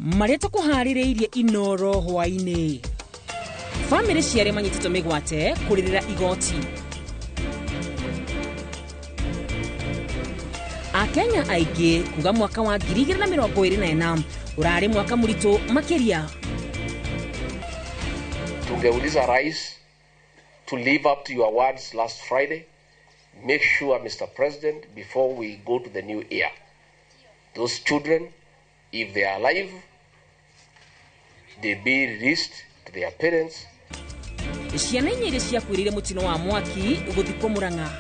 Maria tukuharireirie Inoro hwaini. Family ciare manyititwo migwate kuririra igoti. Akenya aingĩ kuga mwaka wa 2024 urari mwaka murito makiria. Tungeuliza rais to live up to your words last Friday. Make sure, Mr. President, before we go to the new year, those children, if they are alive, they be released to their parents. Ciana inyiri ciakwirire mutino wa mwaki guthikwo Murang'a.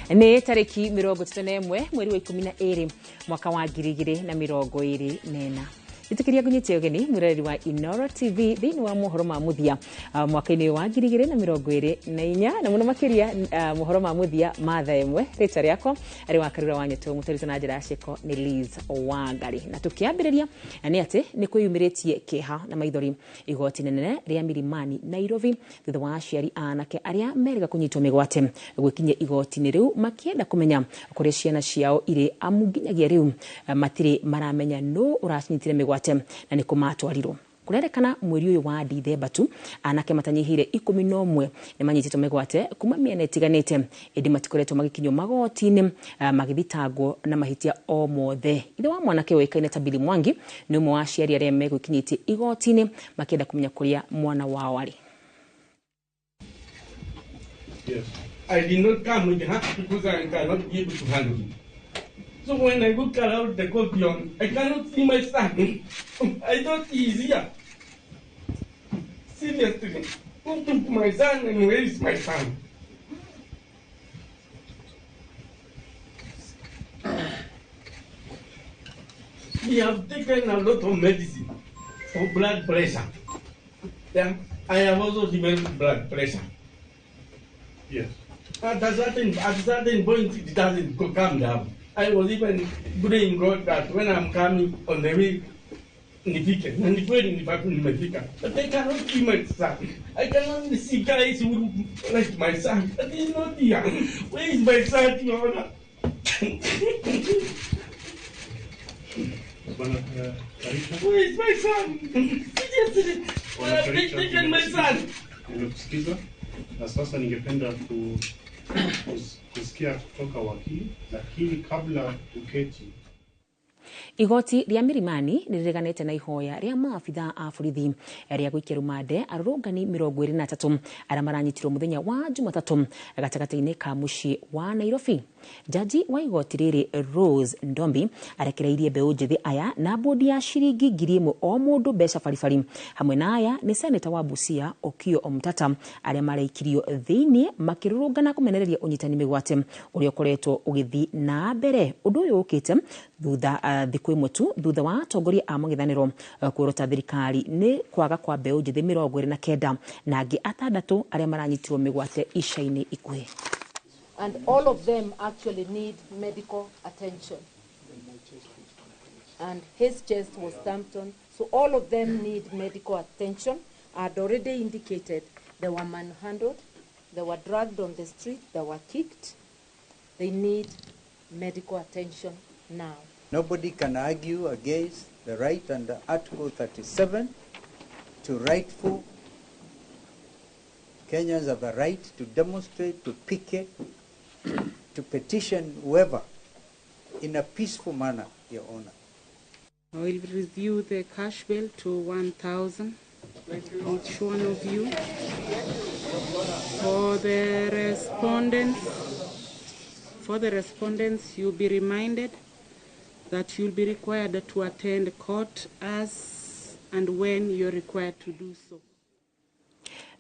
Ni tariki 31 mweri wa 12 mwaka wa 2024. Itukiria gunyite ogeni mureri wa Inoro TV thini wa mohoro ma muthia mwaka-ini wa 2024 na muno makiria mohoro ma muthia matha emwe rita riako ari wa karura wanyeto mutarito na njira ciko ni Liz Wangari na tukiambiriria ni ati ni kwiyumiritie kiha na maithori igoti nene ria Milimani Nairobi thutha wa aciari anake aria meriga kunyitwo migwate gwikinye igoti ni riu makienda kumenya kuria ciana ciao iri amunginyagia riu matiri maramenya no uracinyitire migwate na niko matwarirwo kurerekana mweri uyu wa Dithemba tu anake matanyihire 11 ni manyititwo migwate kuma miena itiganite indi matikoretwo magikinyo magoti-ini magithitangwo na mahitia o mothe. Ithe wa mwanake wekaine ta Billy Mwangi ni umwe wa aciari aria megwikinyite igoti-ini makienda kumenya kuria mwana wao ari. Yes. I did not come with the heart because I cannot be able to handle it. So when I look around the courtyard, I cannot see my son. I thought he's here. Seriously, who took my son and where is my son? He have taken a lot of medicine for blood pressure. Yeah, I have also developed blood pressure. Yes. At a certain point, it doesn't come down. I was even praying God that when I'm coming on the way, nifike, na nikweli nimefika. But I cannot see my son. I cannot see guys who like my son. But he's not here. Where is my son, Your Honor? Where is my son? Seriously, where have they taken my son? Nimekusikiza na sasa ningependa kusikia kutoka wakili, lakini kabla uketi. Igoti ria Milimani nirireganite na ihoya ria maafitha a borithi ria gwikia rumande arũrũngani 23 aria maranyitirwo muthenya wa Jumatatu gatagati-ini ka mucii wa Nairobi. Jaji wa igoti riri Rose Ndombi arekereirie mbeu njithi aya na bodi ya ciringi 1,000 o mundu mbeca baribari. Hamwe na aya ni seneta wa Busia Okiya Omtata aria mareikirio thiini makirũrũngana kumenereria unyitani migwate uria ukoretwo ugithi na mbere. Undu uyu ukite thutha thiku imwe tu thutha wa atongoria a mang'ethaniro kwirota thirikari ni kwaga kwa mbeu njithi 29 na angi 6 aria maranyitirwo migwate ica-ini ikuhi. And all of them actually need medical attention. And his chest was stamped on. So all of them need medical attention. I had already indicated they were manhandled, they were dragged on the street, they were kicked. They need medical attention now. Nobody can argue against the right under Article 37 to rightful. Kenyans have a right to demonstrate, to picket, to petition whoever in a peaceful manner, Your Honor. I will review the cash bill to 1,000 each one of you. For the respondents, you'll be reminded that you'll be required to attend court as and when you're required to do so.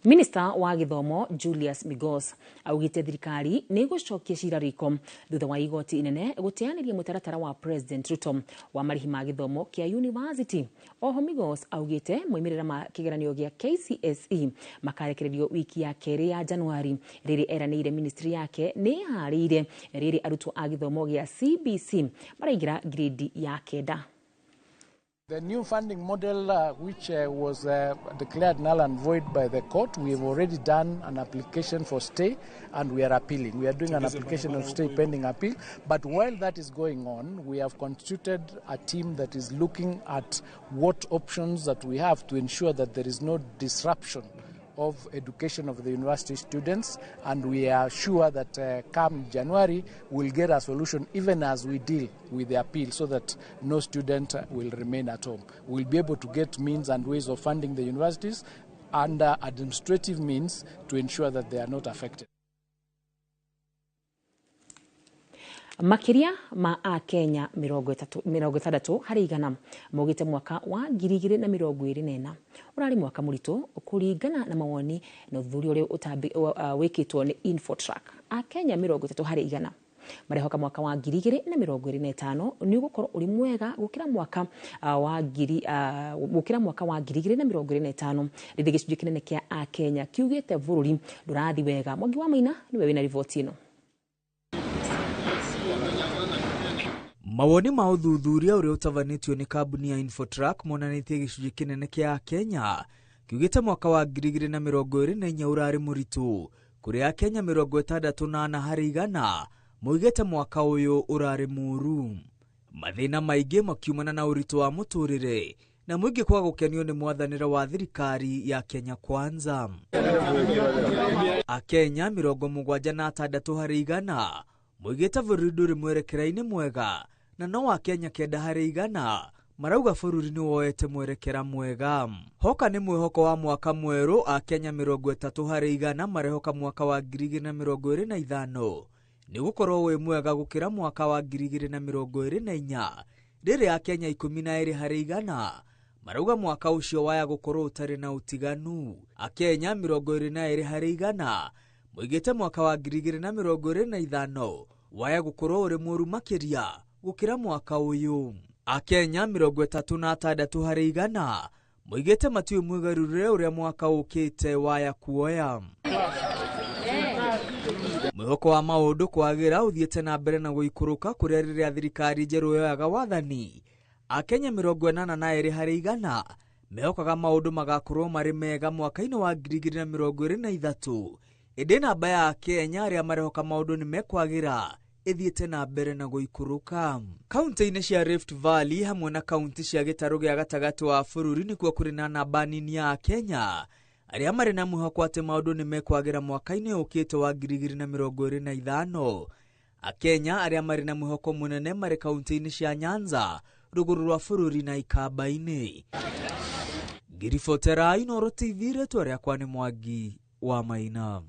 Minister wa Githomo Julius Migos augite thirikari ni gucokia cira riko thutha wa igoti inene guteaniria mutaratara wa President Ruto wa marihi ma githomo kia university. Oho Migos augite moimirira ma kigeranio gia KCSE makarekererio wiki ya keri ya Januari riri eranire ministry yake ni harire riri arutwo a githomo gia CBC maraingira grade ya kenda. The new funding model which was declared null and void by the court, we have already done an application for stay and we are appealing. We are doing an application of stay pending appeal. But while that is going on, we have constituted a team that is looking at what options that we have to ensure that there is no disruption of education of the university students, and we are sure that come January we'll get a solution even as we deal with the appeal so that no student will remain at home. We'll be able to get means and ways of funding the universities under administrative means to ensure that they are not affected. Makiria ma a Kenya 60 hari igana mogite mwaka wa 2024 urari mwaka murito kuringana na mawoni na uthuri uri wikitwo ni Infotrack. A Kenya 30 hari igana marehoka mwaka wa 2025 ni ugukorwo uri mwega gukira mwaka wa 2025 rindi gicunjĩ kinene kia a Kenya kiugite bururi ndurathi wega. Mwangi wa Maina niwe wina riboti ino. Mawoni ma uthuthuria uria utavanitio ni kambuni ya Infotrack monanitie gicunjĩ kinene kia Kenya kiugite mwaka wa 2024 urari muritu kuri a Kenya 68 hari igana moigite mwaka uyu urari muru. Mathina maingi makiumana na uritu wa muturire na mwingi kwa gukenio ni mwathanira wa thirikari ya Kenya Kwanza. A Kenya 76 hari igana moigite bururi nduri mwerekera-ini mwega na no wa Kenya 9 hari igana marauga bururi ni woete mwerekera mwega. Hoka ni mwihoko wa mwaka mweru a Kenya 30 hari igana marehoka mwaka wa 2025 ni gukorwo we mwega gukira mwaka wa 2024 riri a Kenya 12 hari igana marauga mwaka ucio waya gukorwo utari na utiganu. A Kenya 22 hari igana moigite mwaka wa 2025 waya gukorwo uri muru makiria gukira mwaka uyu. A Kenya 36 hari igana moigite matiyo mwigarurire uria mwaka ukite waya kuoya. Mwihoko wa maundu kwagira uthiete na mbere na guikuruka kuria riria thirikari njeru yoyaga wathani. A Kenya 82 hari igana mehokaga maundu magakorwo mari mega mwaka-ini wa 2023 indi namba ya Kenya aria marehoka maundu ni mekwagira ithiete na mbere na guikuruka. Kaunti-ini cia Rift Valley hamwe na kaunti cia gitaru gia gatagati wa bururi nikuo kuri na namba nini ya Kenya aria mari na mwihoko ati maundu ni mekwagira mwaka-ini ukite wa 2025. A Kenya aria mari na mwihoko munene mari kaunti-ini cia Nyanza, ruguru rwa bururi na Ikamba-ini. Girifotera Inoro TV retu riakwa ni Mwangi wa Maina.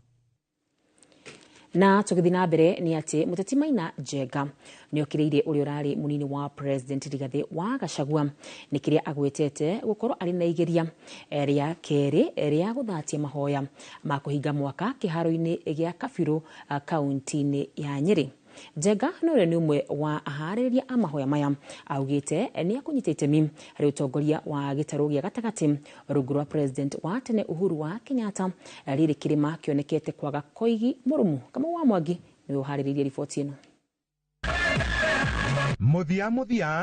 Na tugithi na mbere ni ati Muteti Maina Njenga ni okiriire uri urari munini wa President Rigathi wa Gachagua ni kiria agwetete gukorwo ari na igeria ria keri ria guthatia mahoya ma kuhinga mwaka kiharo-ini gia Kabiru kaunti-ini ya Nyeri. Njenga no ni umwe wa aharĩrĩria a mahoya maya augite ni akunyita itemi hari utongoria wa gitaru gia gatagati rungu rwa President wa tene Uhuru wa Kenyatta riri kirima kionekete kwaga koigi murumu. Kama wa Mwangi ni uharĩrĩria riboti ino. Muthia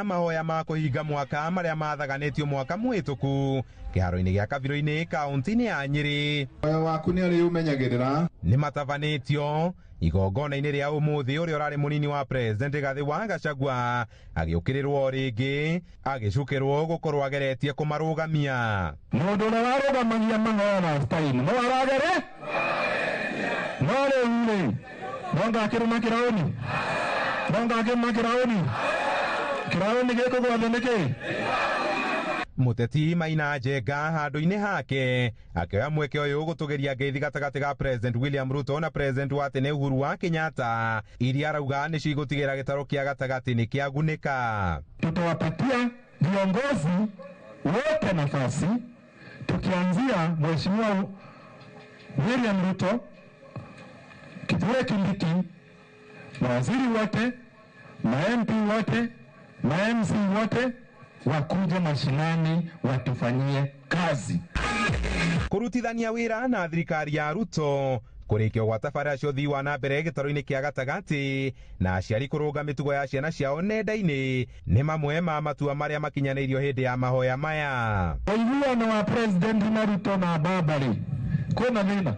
mahoya ma kuhinga mwaka maria mathaganitio mwaka mwituku kiharo-ini gia Kabiru-ini kaunti-ini ya Nyeri. Moyo waku ni ari umenyagirira ni matavanitio igongona-ini ria umuthi uria urari munini wa President Rigathi wa Gachagua agiukirirwo ringi agicukirwo gukorwo ageretie kumarugamia. Mundu uria warugamagia mahoya last time no aragere no riu monga kiruma kiraoni kiraoni giko gwatheneke. Muteti Maina Njenga handu-ini hake akioya mweke uyu gutugeria ngeithi gatagati ga President William Ruto na President wa tene Uhuru wa Kenyatta iria arauga ni cigutigira gitaro kia gatagati ni kiagunika. Tutawapatia viongozi wote nafasi tukianzia Mheshimiwa William Ruto, Kithure Kindiki, mawaziri wote, ma-MP wote, ma-MC wote wakuje mashinani watufanyie kazi. Kurutithania wira na thirikari ya Ruto kurikio gwa tabarĩra cia ũthii wa na mbere gĩtarũ-inĩ kĩa gatagatĩ na aciari kũrũnga mĩtugo ya ciana ciao nenda-inĩ nĩ mamwe ma matua marĩa makinyanĩirio hĩndĩ ya mahoya maya. Ũiguano wa President na Ruto na Babari kwĩna thĩna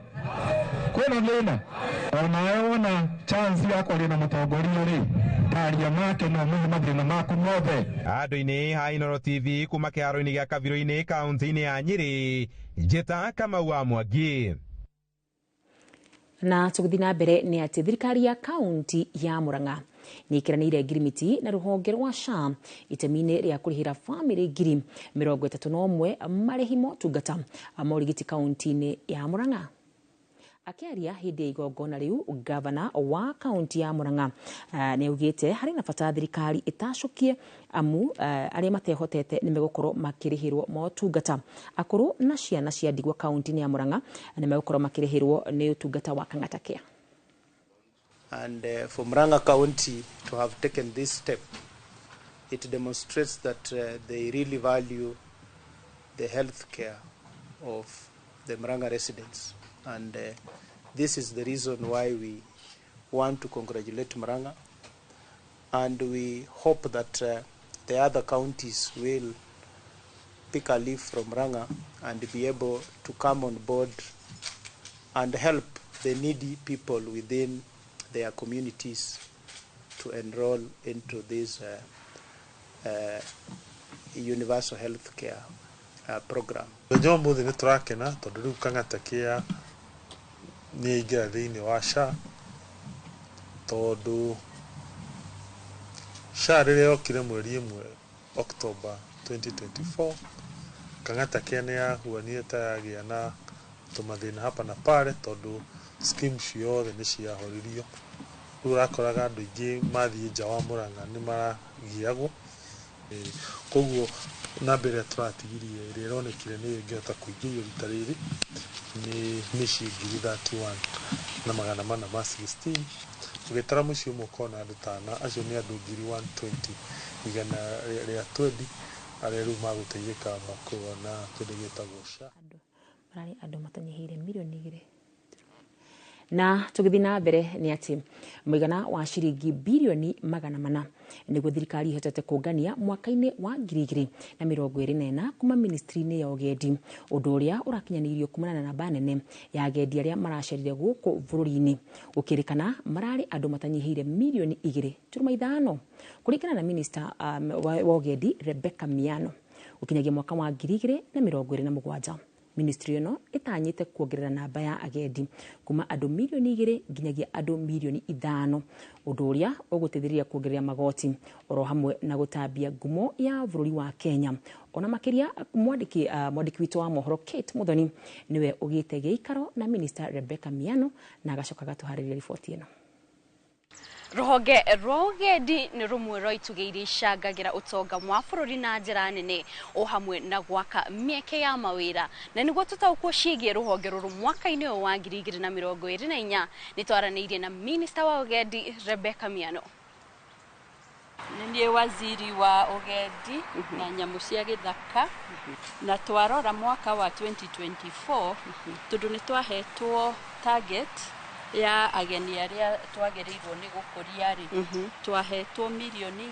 onawe wona chance ya kwaria na mũtongoria rĩ taria make no mũhe mathĩna maku mothe. Andũ-inĩ ha Inooro TV kuma kĩharo-inĩ gĩa Kabirũ-inĩ kaũntĩ-inĩ ya Nyĩrĩ, njĩta Kamau wa Mwangi. Na tũgũthiĩ na mbere nĩ atĩ thirikari ya kaunti ya Murang'a nĩ ĩkĩranĩire ngirimiti na rũhonge rwa SHA itemi-inĩ rĩa kũrĩhĩra bamĩrĩ ngiri 31 marĩhi motungata ma ũrigiti kaunti-inĩ ya Murang'a. Akĩaria hĩndĩ ya igongona rĩu, gavana wa kaunti ya Murang'a nĩ augĩte harĩ na bata thirikari ĩtacũkie amu arĩa matehotete nĩ megũkorwo makĩrĩhĩrwo motungata. Akũrũ na ciana cia ndigwa kaunti-inĩ ya Murang'a nĩ megũkorwo makĩrĩhĩrwo nĩ ũtungata wa Kang'ata Care. And for Murang'a County to have taken this step, it demonstrates that they really value the health care of the Murang'a residents. And this is the reason why we want to congratulate Murang'a, and we hope that the other counties will pick a leaf from Murang'a and be able to come on board and help the needy people within their communities to enroll into this universal health care program. Jambo ni turakena tondu riu Kang'ata Care ni ingira thiini wa SHA tondu SHA rĩrĩa yokire mweri 1 October 2024 Kang'ata Care ni yahuanire ta yagĩa na tumathĩna hapa na pale tondu schemes ciothe nĩ ciahoririo. Rĩu ũrakoraga andũ aingĩ mathiĩ nja wa Murang'a nĩ maragiagwo. Koguo namba ĩrĩa tũratigirie ĩrĩa ĩronekire nĩ ĩngĩhota kũingĩrio rita rĩrĩ nĩ mĩciĩ 31,416. Ũgĩtara mũciĩ ũmwe ũkona andũ 5, acio nĩ andũ 120,000 igana rĩa 20 arĩa rĩu magũteithĩka makũona kĩndũ gĩtagwo SHA. Andũ matanyihĩire milioni 2. Na tũgĩthiĩ na mbere nĩ atĩ mũigana wa ciringi bilioni 400 nĩguo thirikari ihotete kũngania mwaka-inĩ wa 2024 kuma ministry-inĩ ya ũgendi, ũndũ ũrĩa ũrakinyanĩirio kumana na namba nene ya agendi arĩa maracerire gũkũ bũrũri-inĩ, gũkĩrĩkana mararĩ andũ matanyihĩire milioni 2.5 kũringana na minister wa ũgendi Rebecca Miano. Gũkinyagia mwaka wa 2027 ministry ĩno ĩtanyĩte kuongerera namba ya agendi kuma andũ milioni 2 nginyagia andũ milioni 5, ũndũ ũrĩa ũgũteithĩrĩria kuongerera magoti oro hamwe na gũtambia ngumo ya bũrũri wa Kenya. Ona makĩria mwandĩki witũ wa mohoro Kate Muthoni niwe ũgĩte gĩikaro na minister Rebecca Miano na agacoka gatuharĩria riboti ĩno. Ruhonge rwa ũgendi nĩ rumwe rwa itugĩ icangagĩra ũtonga wa bũrũri na njĩra nene o hamwe na gwaka mĩeke ya mawĩra. Na nĩguo tũtaũkwo ciĩgiĩ rũhonge rũrũ mwaka-inĩ ũyũ wa 2024 nĩ twaranĩirie na minister wa ũgendi Rebecca Miano. Nĩ waziri wa ũgendi na nyamũ cia gĩthaka na twarora mwaka wa 2024 tondũ nĩ twahetwo target ya ageni arĩa twagĩrĩirwo nĩ gũkũria rĩ twahetwo milioni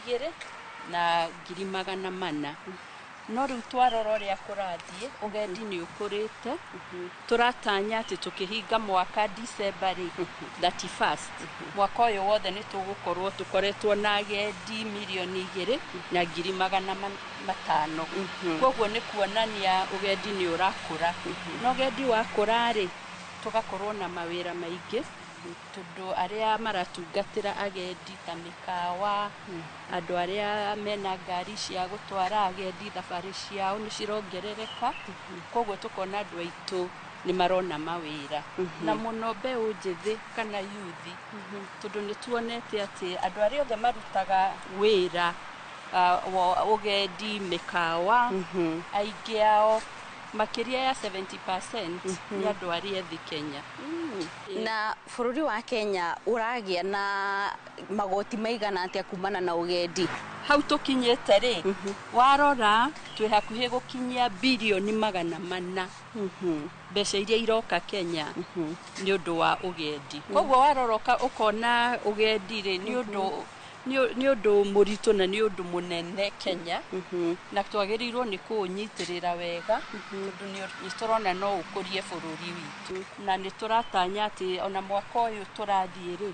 2,400,000. No rĩu twarora ũrĩa kũrathiĩ ũgendi nĩ ũkũrĩte, tũratanya atĩ tũkĩhinga mwaka December 31 mwaka ũyũ wothe nĩ tũgũkorwo tũkoretwo na agendi milioni 2,500,000. Koguo nĩ kuonania ũgendi nĩ ũrakũra. Na ũgendi wakũra rĩ tugakorwo na mawĩra maingĩ tondũ arĩa maratungatĩra agendi ta mĩkawa, andũ arĩa mena ngari cia gũtwara agendi thabarĩ ciao nĩ cirongerereka. Koguo tũkona andũ aitũ nĩ marona mawĩra na mũno mbeũ njĩthĩ kana yuthi tondũ nĩ tuonete atĩ andũ arĩa othe marutaga wĩra wa ũgendi mĩkawa aingĩ ao makiria ya 70% ya andũ arĩa ethĩ Kenya. Na bũrũri wa Kenya ũragia na magoti maigana atĩa kumana na ũgendi? Hau tũkinyĩte rĩ, warora twĩ hakuhĩ gũkinyia bilioni 400 mbeca iria iroka Kenya nĩ ũndũ wa ũgendi. Koguo waroroka ũkona ũgendi rĩ nĩ ũndũ mũritũ na nĩ ũndũ mũnene Kenya, na twagĩrĩirwo nĩ kũũnyitĩrĩra wega tondũ nĩ tũrona no ũkũrie bũrũri witũ, na nĩ tũratanya atĩ ona mwaka ũyũ tũrathiĩ rĩ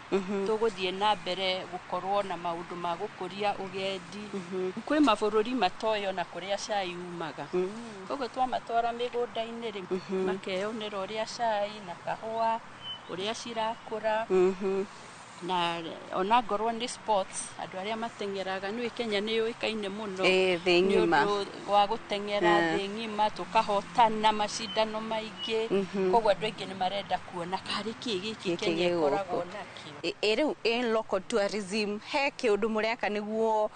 tũgũthiĩ na mbere gũkorwo na maũndũ ma gũkũria ũgendi. Kwĩ mabũrũri matoyo na kũrĩa cai umaga, koguo twamatwara mĩgũnda-inĩ rĩ makeyonera ũrĩa cai na kahũa ũrĩa cirakũra. Na ona ngorwo nĩ sports andũ arĩa matengeraga nĩ Kenya nĩ yũĩkaine mũno nĩ ũndũ wa gũtengera thĩ ng'ima, tũkahotana macindano maingĩ, koguo andũ aingĩ nĩ marenda kuona karĩ kĩ gĩkĩ Kenya ĩkoragwo nakĩo. Rĩu local tourism he kĩũndũ mũreka nĩguo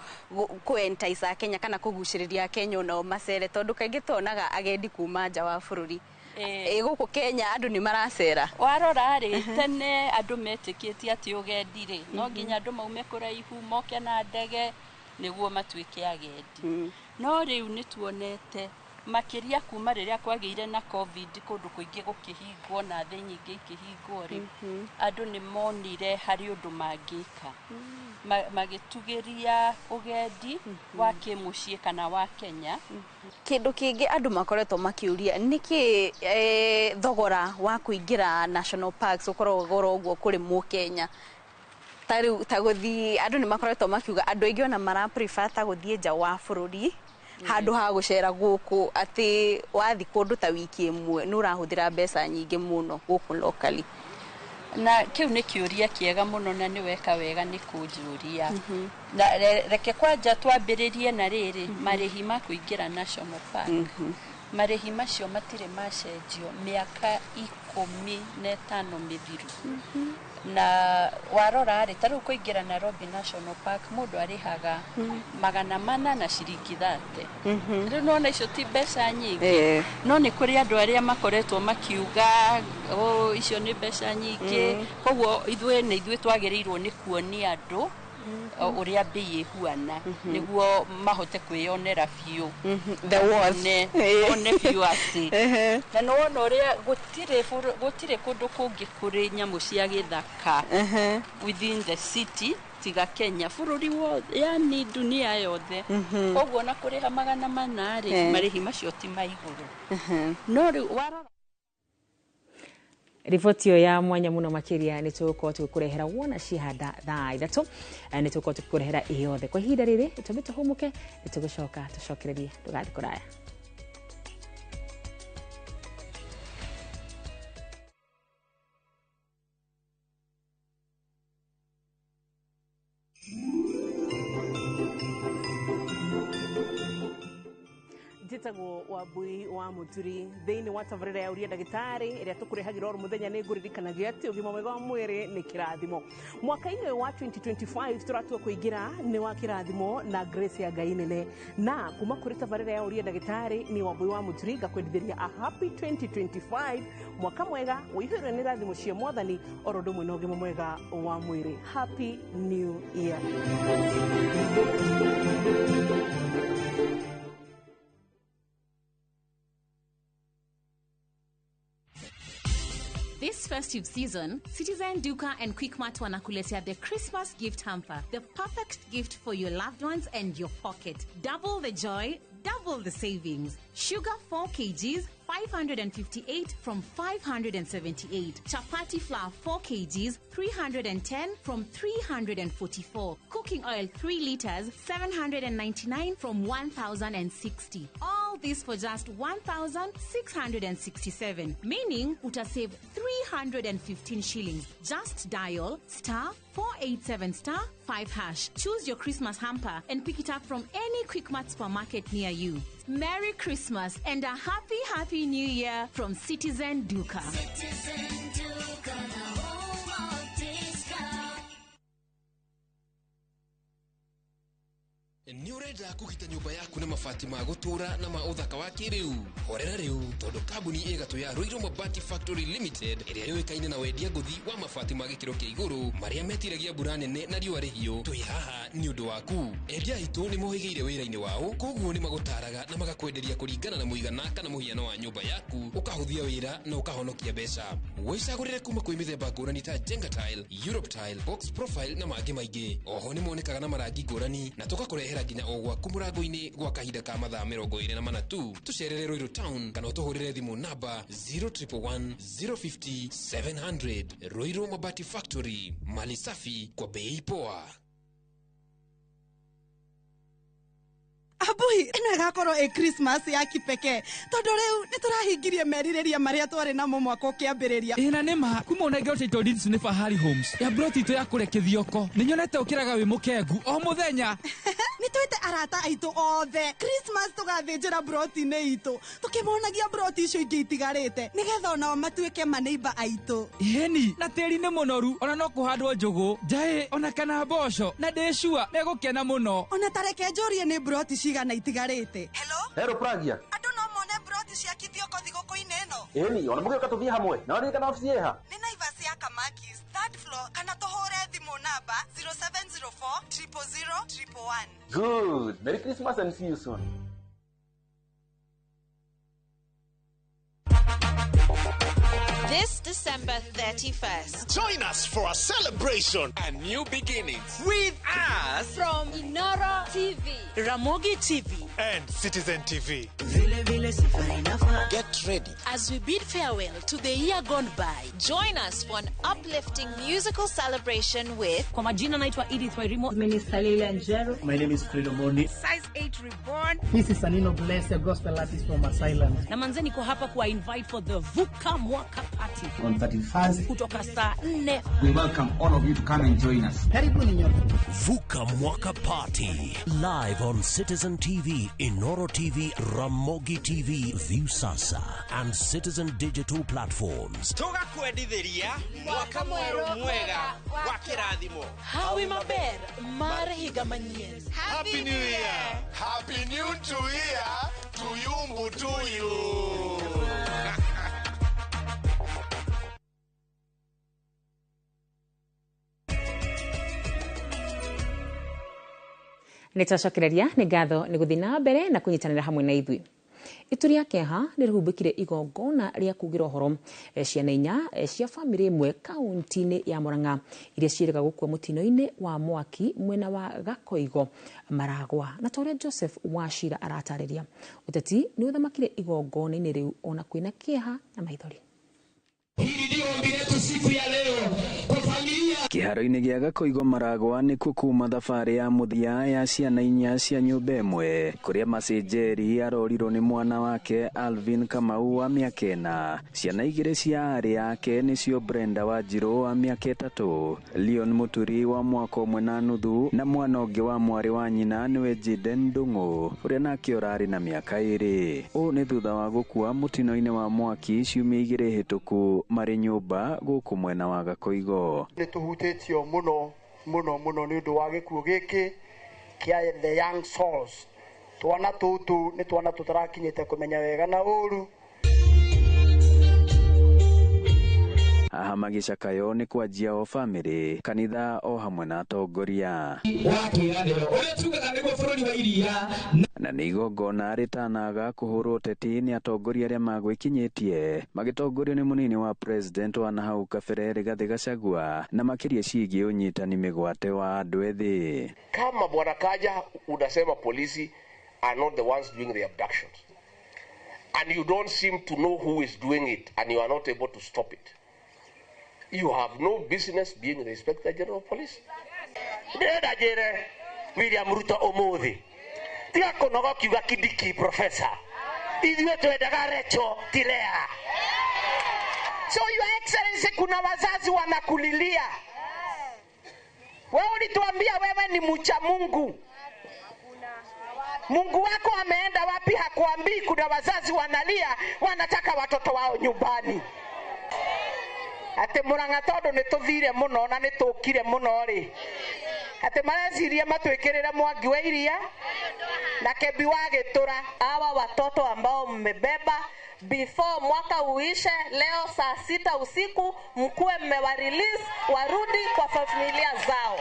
kũ-entice Kenya kana kũgucĩrĩria Kenya onao macere, tondũ kaingĩ tuonaga agendi kuma nja wa bũrũri gũkũ Kenya andũ nĩ maracera. Warora rĩ tene andũ metĩkĩtie atĩ ũgendi rĩ no nginya andũ maume kũraihu moke na ndege nĩguo matuĩke agendi, no rĩu nĩ tuonete makiria kuma rĩrĩa kwagĩire na COVID kũndũ kũingĩ gũkĩhingwo na thĩ nyingĩ ikĩhingwo rĩ andũ nĩ monire harĩ ũndũ mangĩka magĩtugĩria ũgendi wa kĩmũciĩ kana wa Kenya. Kĩndũ kĩngĩ andũ makoretwo makiũria nĩkĩ thogora wa kũingĩra national parks ũkoragwo goro ũguo kũrĩ Mũkenya? Ta gũthiĩ andũ nĩ makoretwo makiuga andũ aingĩ ona mara prefer ta gũthiĩ nja wa bũrũri handũ ha gũcera gũkũ, atĩ wathi kũndũ ta wiki ĩmwe nĩ ũrahũthĩra mbeca nyingĩ mũno gũkũ locally. Na kĩu nĩ kĩũria kĩega mũno na nĩ weka wega nĩ kũnjũria. Na reke kwanja twambĩrĩrie na rĩrĩ marĩhi ma kũingĩra national park. Marĩhi macio matirĩ macenjio mĩaka 15 mĩthiru. Na warora rĩ tarĩu kũingĩra Nairobi National Park mũndũ arĩhaga 400 na ciringi 30. Rĩu nona icio ti mbeca nyingĩ, no nĩ kũrĩ andũ arĩa makoretwo makiuga icio nĩ mbeca nyingĩ, koguo ithuĩ twagĩrĩirwo nĩ kuonia andũ ũrĩa bei ĩhuana nĩguo mahote kwĩyonera biũ the worth one biũ atĩ na no wona ũrĩa gũtirĩ kũndũ kũngĩ kũrĩ nyamũ cia gĩthaka within the city tiga Kenya, bũrũri wothe yani dunia yothe. Koguo na kũrĩha 400 rĩ marĩhi macio ti maigũrũ. No rĩu warora riboti ya mwanya muno makiria nĩ tũgũkorwo tũkũrehera wona cihanda thaa 3 nĩ tũgũkorwo tũkũrehera iyothe kwa ihinda rĩrĩ tũtũmĩte humuke nĩ tũgũcoka tũcokererie tũgathi kũraya. Njĩtagwo Wambui wa Mũturi thĩinĩ wa tabarĩra ya Ũria Ndagĩtarĩ ĩrĩa tũkũrehagĩra o mũthenya nĩ ngũririkanagia atĩ ũgima mwega wa mwĩrĩ nĩ kĩrathimo. Mwaka-inĩ wa 2025 tũratua kũingĩra nĩ wa kĩrathimo na grace ya Ngai nene, na kuma kũrĩ tabarĩra ya Ũria Ndagĩtarĩ nĩ Wambui wa Mũturi ngakwendithĩria a happy 2025, mwaka mwega ũihũrĩre nĩ rathimo cia Mwathani oro ũndũ ũmwe na ũgima mwega wa mwĩrĩ. Happy New Year. This festive season, Citizen Duka and Quickmart wanakuletea the Christmas gift hamper, the perfect gift for your loved ones and your pocket. Double the joy, double the savings. Sugar 4 kgs, 558 from 578. Chapati flour 4 kgs, 310 from 344. Cooking oil 3 liters, 799 from 1060. All this for just 1,667, meaning utasave 315 shillings. Just dial *487*5#. Choose your Christmas hamper and pick it up from any Quickmart supermarket near you. Merry Christmas and a happy New Year from Citizen Duka. Citizen Duka, the home of discount. Ni urenda kugita nyumba yaku na mabati ma gutura na ma uthaka wa kiriu. Horera riu tondu kambuni igatu ya Ruiru Mabati Factory Limited iria yuikaine na wendia nguthi wa mabati ma gikiro kia iguru maria metiragia mbura nene na riua rihio. Twi haha ni undu waku. Endia hitu ni mohigeire wira-ini wao, koguo ni magutaraga na magakwenderia kuringana na muigana kana muhiano wa nyumba yaku, ukahuthia wira na ukahonokia mbeca. Wicagurire kuma kwi mithemba ngurani ta Jenga Tile, Europe Tile, Box Profile na mangi maingi. Oho ni monekaga na marangi ngurani na tugakurehera nginya ogwa kumurango-ini gwa kahinda ka mathaa 24 tu. Tucerere Ruiru Town kana utuhurire thimu namba 0111 050 700. Ruiru Mabati Factory, mali safi kwa bei poa. Abui, ino igakorwo e Christmas ya kipekee. Tondu riu niturahingirie meririria maria twari namo mwaka ukiambiriria. Ina nema kuma unenge ucito nditsu ni Fahari Homes. Ya broti to yakurekethio ko. Ninyonete ukiraga wi mukengu o muthenya. Nitwite arata aitu othe. Christmas tugathinjira broti ne itu. Tukimonagia broti icio ingi itigarite. Nigetha ona matuike maneiba aitu. Yeni, na teri ne monoru. Ona no kuhandwo njugu. Jae ona kana mboco. Na ndeshua negukena muno. Ona tareke njorie ni broti cigana itigarite. Hello Pragia. Andu no mone broti cia kithioko thiguku-ini ino. Eni, ona muge katuthie hamwe. Na oni kana ofisi yeha. Ni Naivas ya Kamakis, 3rd floor, kana tohore thimu namba 0704 000 111. Good. Merry Christmas and see you soon. This December 31st. Join us for a celebration and new beginnings with us From Inoro TV, Ramogi TV, and Citizen TV. Get ready as we bid farewell to the year gone by. Join us for an uplifting musical celebration with Kwa majina naitwa Edith Wairimo, Minister Leila Njero. My name is Fredo Moni. Size 8 Reborn. This is Sanino Bless, a gospel artist from Asylum. Na manze niko hapa kuwa invite for the Vuka Mwaka Party. On 31st. Kutoka saa 4. We welcome all of you to come and join us. Karibuni nyote. Vuka Mwaka Party. Live on Citizen TV, Inoro TV, Ramogi TV, Viusasa, and Citizen Digital platforms. Toga kwendithiria mwaka mweru mwega wa kirathimo. Hawi maber mar higa manyien. Happy New Year. Happy New Year to you Mutuyu. Nitwacokereria ni ngatho ni guthii na mbere na kunyitanira hamwe na ithui. Itu ria keha ni rihumbikire igongona ria kugira uhoro ciana inya cia family imwe kaunti-ini ya Murang'a iria ciiraga gukua mutino-ini wa mwaki mwena wa Gakoigo Maragwa. Na toria Joseph Wachira aratariria uteti ni uthamakire igongona-ini riu ona kwina keha na maithori. Hili ndio ombi letu siku ya leo kwa familia. Kiharo-ini gia Gakoigo Maragwa ni kuma thabari ya muthia ya ciana inya cia nyumba imwe kuria macenjeri arorirwo ni mwana wake Alvin Kamau wa miaka 4. Ciana igiri cia ari yake nicio Brenda Wanjiru wa miaka 3, Leon Muturi wa mwaka 1.5 na mwana ungi wa mwari wa nyina niwe Jiden Ndungu uria nake urari na miaka 2. U ni thutha wa gukua mutino-ini wa mwaki ciumia igiri hituku mari nyumba guku mwena wa Gakoigo. Nituhutitio muno ni undu wa gikuo giki kia the young souls. Twana tutu ni twana tutarakinyite kumenya wega na uru. Aha magicakayo ni kwanjia o family, kanitha o hamwe na atongoria. Na ni igongona ritanaga kuhurwo teti ni atongoria aria magwikinyitie magitongorio ni munini wa president wa nahau kabere Rigathi Gachagua na makiria ciigie unyitani migwate wa andu ethi. Kama bwana Kaja unasema polisi are not the ones doing the abductions and you don't seem to know who is doing it and you are not able to stop it, you have no business being the Inspector General of Police. Ndenda jere William Ruto umuthi tiga kunoga kiuga Kindiki professor ithuĩ twendaga Recho Tilea. So your excellency, kuna wazazi wanakulilia. Wewe ulituambia wewe ni mcha Mungu. Mungu wako ameenda wapi? Hakuambii. Kuna wazazi wanalia, wanataka watoto wao nyumbani. Ate Murang'a tondu nituthire muno na nitukire muno ri ati mareciria matwikirira mwangi wa iria na kebi wa gitura. Hawa watoto ambao mmebeba before mwaka uishe, leo saa 6 usiku mkuwe mmewarelease warudi kwa familia zao.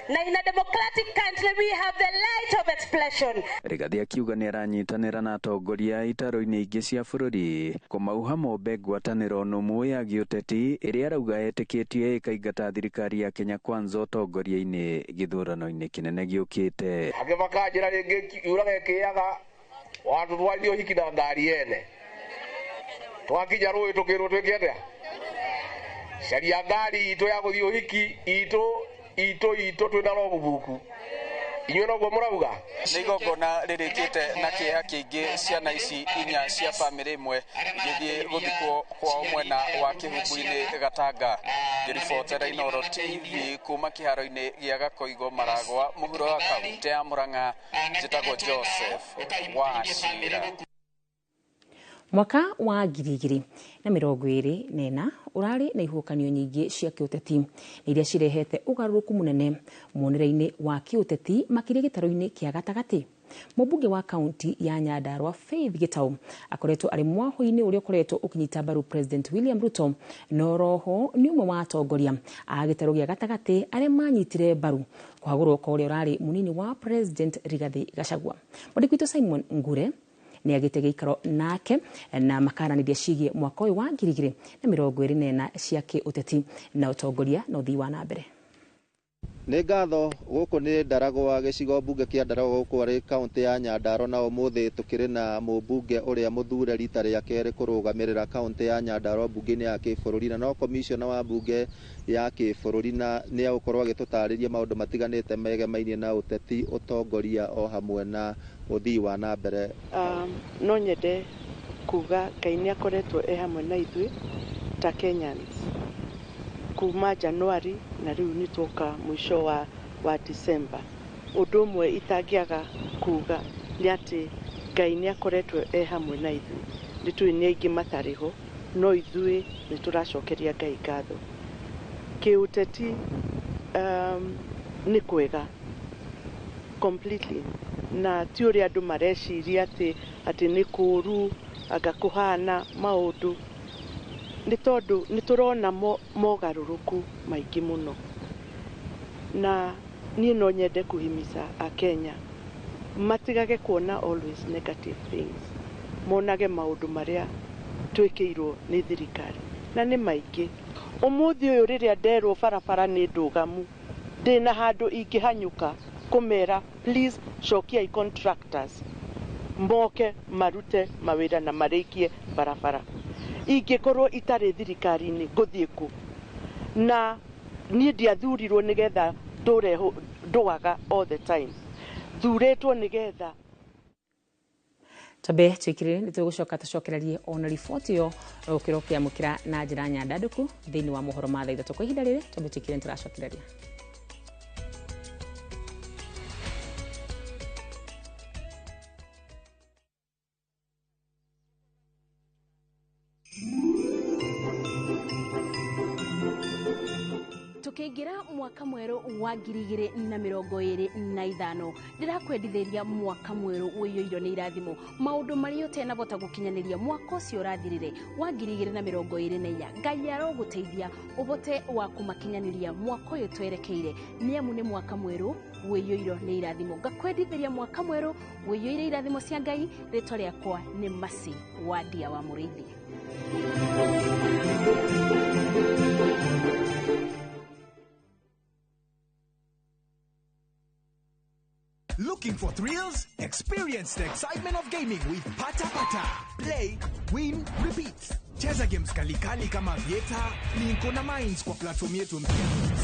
Na in a democratic country we have the right of expression. Rigathi akiuga ni aranyitanira na atongoria itaro-ini ingi cia bururi kumauha mombe ngwataniro numu ya giuteti iria arauga etikitie ikaingata thirikari ya Kenya Kwanza utongoria-ini githurano-ini kinene giukite. Agibakajira ringi yuraga kiyaga watu twathio hiki na ngari ene twakija rũĩ tukirwo twikete caria ngari itu ya guthio hiki itu twina rogubuku inyuĩ noguo mũrauga. Nĩ igongona rĩrĩkĩte na kĩeha kĩingĩ ciana ici inya cia bamĩrĩ ĩmwe gĩthiĩ gũthikwo kwa mwena wa Kĩhumbu-inĩ Gatanga. Ngĩribotera Inooro TV kuma kĩharo-inĩ gĩa Gakoigo Maragwa mũhuro wa kaunti ya Murang'a. Njĩtagwo Joseph Wachira. Mwaka wa 2024 urari na ihukanio nyingi cia kiuteti iria cirehete ugaruruku munene muonere-ini wa kiuteti makiri gitaro-ini kia gatagati. Mubunge wa kaunti ya Nyandarua Faith Gitau akoretwo ari mwaho-ini uria ukoretwo ukinyita mbaru President William Ruto no roho ni umwe wa atongoria a gitaro gia gatagati aria manyitire mbaru kuhagurwo kwa uria urari munini wa President Rigathi Gachagua. Mwandikwito Simon Ngure ni agitege ikaro nake na makaraniria cigie mwaka uyu wa 2024 cia kiuteti na utongoria na uthii wa nambere. Nĩ ngatho gũkũ nĩ Ndaragwa gĩcigo mbunge kĩa Ndaragwa gũkũ arĩ kaunti ya Nyandarua na ũmũthĩ tũkĩrĩ na mũmbunge ũrĩa mũthure rita rĩa kerĩ kũrũgamĩrĩra kaunti ya Nyandarua mbunge-inĩ ya kĩbũrũri na no komishona wa mbunge ya kĩbũrũri na nĩ agũkorwo agĩtũtarĩria maũndũ matiganĩte megemainie na ũteti, ũtongoria o hamwe na ũthii wa na mbere. No nyende kuga Ngai nĩ akoretwo hamwe na ithuĩ ta Kenyans kuma Januari na riu ni twoka mwisho wa December. Undu umwe itangiaga kuga ni ati Ngai ni akoretwo hamwe na ithuĩ. Nitui ni aingi matariho no ithuĩ ni turacokeria Ngai ngatho. Kiuteti ni kwega completely na ti uria andu mareciria ati ni kuru agakuhana maundu ni tondu ni turona mogaruruku maingi muno na ni no nyende kuhimiza a Kenya matigage kuona always negative things, monage maundu maria twikirwo ni thirikari na ni maingi. Umuthi uyu riria nderwo barabara ni ndugamu ndina handu ingihanyuka kumera please shokia contractors moke marute mawira na marikie barabara. Ingĩkorwo itarĩ thirikari-inĩ ngũthiĩ kũ? Na niĩ ndiathurirwo nĩgetha ndũgaga all the time, thurĩtwo nĩgetha Tabe twikirire ni tugucoka tucokererie ona riboti yo ukiro kiamukira na njira nyandanduku thiini wa mohoro ma thaitha kwa ihinda riri tabe twikirire turacokereria. Tukiingira mwaka mweru wa 2025 ndirakwendithĩria mwaka mweru wĩyũirwo nĩ irathimo maũndũ marĩa ũtenabota gũkinyaniria mwaka ũcio ũrathirire wa 2024. Ngai arogũteithia ũbote wa kũmakinyaniria mwaka ũyũ twerekeire nĩamu nĩ mwaka mweru wĩyũirwo nĩ irathimo. Ngakwendithĩria mwaka mweru wĩyũire irathimo cia Ngai. Rĩtwa rĩakwa nĩ Masi wa Ndia wa Mũrĩithi. Looking for thrills? Experience the excitement of gaming with Pata Pata. Play, win, repeat. Cheza games kalikali kama Vieta, Linko na Mines kwa platform yetu mpya.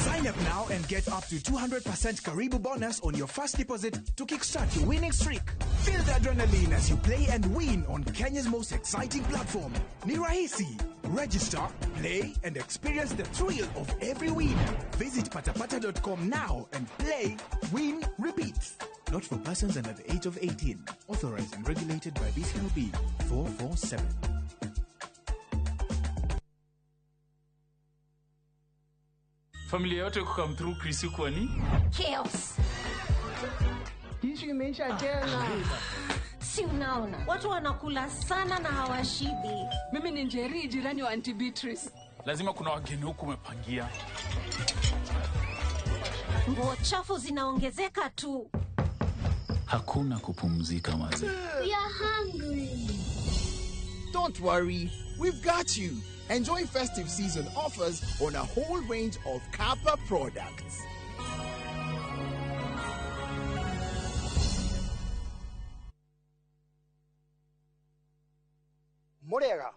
Sign up now and get up to 200% Karibu bonus on your first deposit to kickstart your winning streak. Feel the adrenaline as you play and win on Kenya's most exciting platform. Ni rahisi. Register, play, and experience the thrill of every win. Visit patapata.com now and play, win, repeat. Not for persons under the age of 18. Authorized and regulated by BCLB 447. Familia yote come through Chris kwani? Chaos. Tishu imeisha tena. Si unaona, watu wanakula sana na hawashibi. Mimi ni Njeri, jirani wa Auntie Beatrice. Lazima kuna wageni huku umepangia. Nguo chafu zinaongezeka tu. Hakuna kupumzika maze. We are hungry. Don't worry, we've got you. Enjoy festive season offers on a whole range of Kappa products. Murega,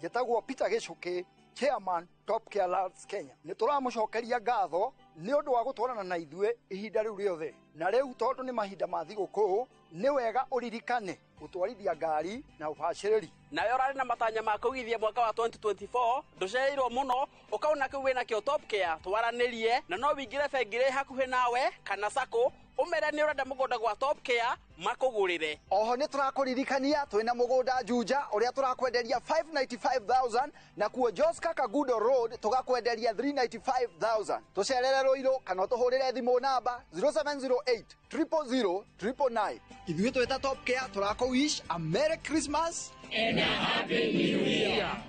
getagwo Peter Gichuki, Chairman Top Care Labs Kenya. Nituramucokeria ngatho ni undu wa gutwarana na ithue ihinda riu riothe. Na riu tondu ni mahinda ma thiguku, ni wega uririkane gutwarithia ngari na ubaciriri. Na yorari na matanya ma kugithia mwaka wa 2024 nduceirwo muno ukauna kiu wina kio Top Care twaranirie na no wingire bengire hakuhe nawe kana sako umere ni urenda mugunda gwa Top Care makugurire. Oho ni turakuririkania twina mugunda Juja uria turakwenderia 595,000 na kuo Joska Kagudo Road tugakwenderia 395,000. Tucerere Ruiru kana tuhurire thimu namba 0708 000 999. Ithuĩ twita Top Care turakuwish a Merry Christmas and a Happy New Year.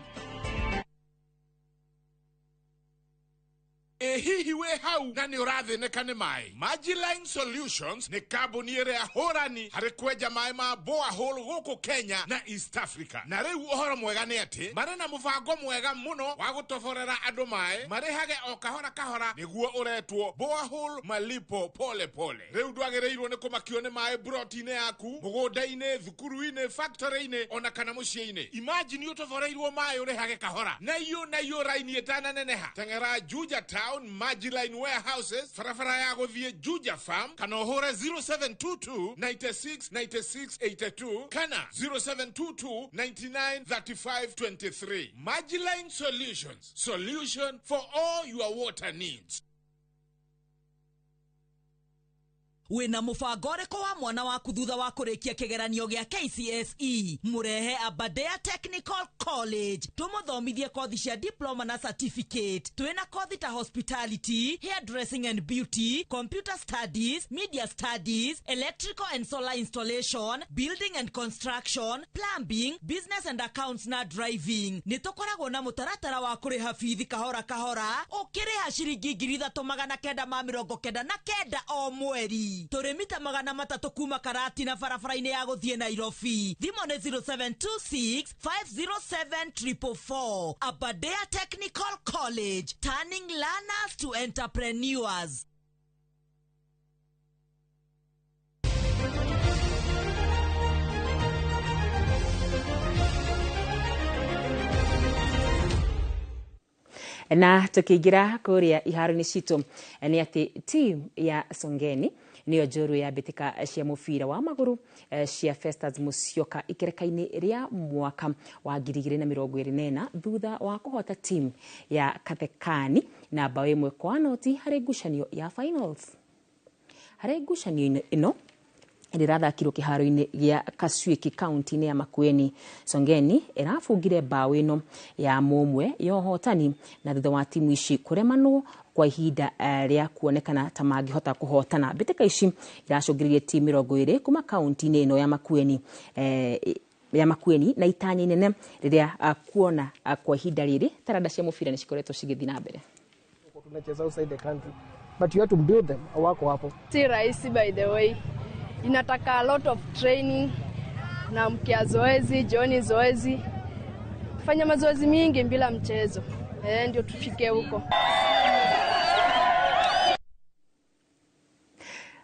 Hihi we hau na ni ũrathinĩka nĩ maĩ. Magiline Solutions nĩ kambuni ĩrĩa hũrani harĩ kwenja maĩ ma borehole gũkũ Kenya na East Africa. Na rĩu ũhoro mwega nĩ atĩ marĩ na mũbango mwega mũno wa gũtoborera andũ maĩ marĩhage o kahora kahora nĩguo ũretwo borehole malipo pole pole. Rĩu ndwagĩrĩirwo nĩ kũmakio nĩ maĩ broti-inĩ yaku, mũgũnda-inĩ, thukuru-inĩ, factory-inĩ ona kana mũciĩ-inĩ. Imagine ũtoboreirwo maĩ ũrĩhage kahora. Na iyo raini ĩtananeneha. Teng'era Juja Town Magiline Warehouses, farafara ya guthie Juja Farm, kana uhure 0722 96 96 82, kana 0722 99 35 23. Magiline Solutions, solution for all your water needs. Wina mubango ũrĩkũ wa mwana waku thutha wa kũrĩkia kĩgeranio gĩa KCSE murehe Aberdare Technical College tumuthomithie kothi cia diploma na certificate. Twina kothi ta hospitality, hairdressing and beauty, computer studies, media studies, electrical and solar installation, building and construction, plumbing, business and accounts na driving. Nitukoragwo na mutaratara wa kũrĩha bithi kahora kahora ũkĩrĩha ciringi 3,999 o mweri. Turemita magana matatu kuma Karati na barabara-inĩ ya gũthiĩ Nairobi. Thimo nĩ 0726 507 444. Aberdare Technical College, turning learners to entrepreneurs. Na tukiingira kuria iharo-inĩ citũ nĩ atĩ team ya Songeni niyo njorua ya mbitika cia mũbira wa magũrũ cia Festus Musyoka ikereka-inĩ rĩa mwaka wa 2024 thutha wa kũhota team ya Kathekani na bao 1-0 harĩ ngucanio ya finals. Harĩ ngucanio ĩno ĩrathakirwo kĩharo-inĩ gĩa Kasuiki kaunti-inĩ ya Makueni. Songeni ĩrabungire bao ĩno ya mũmwe ya ũhotani na thutha wa timu ici kũremanwo kwa ihinda rĩa kuonekana ta mangĩhota kũhotana. Mbĩtĩka ici iracũngĩrĩirie timu 20 kuma kaunti-inĩ ĩno ya Makueni na itanya inene rĩrĩa kuona kwa ihinda rĩrĩ taranda cia mũbira nĩ cikoretwo cigĩthiĩ na mbere. Tunacheza outside the country but you have to build them wako hapo. Si rahisi by the way. Inataka a lot of training na mkia zoezi, jioni zoezi. Fanya mazoezi mingi bila mchezo. Ndio tufike huko.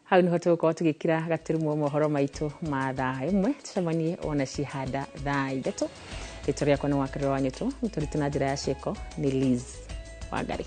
Hau nĩ hoto kwa tugikira gatirumo mohoro maitũ ma thaa ĩmwe tucemanie ona cihanda thaa 3. Rĩtwa rĩakwa nĩ Wakarĩra Wanyũtũ, mũtũrĩte na njĩra ya ciĩko nĩ Liz Wangari.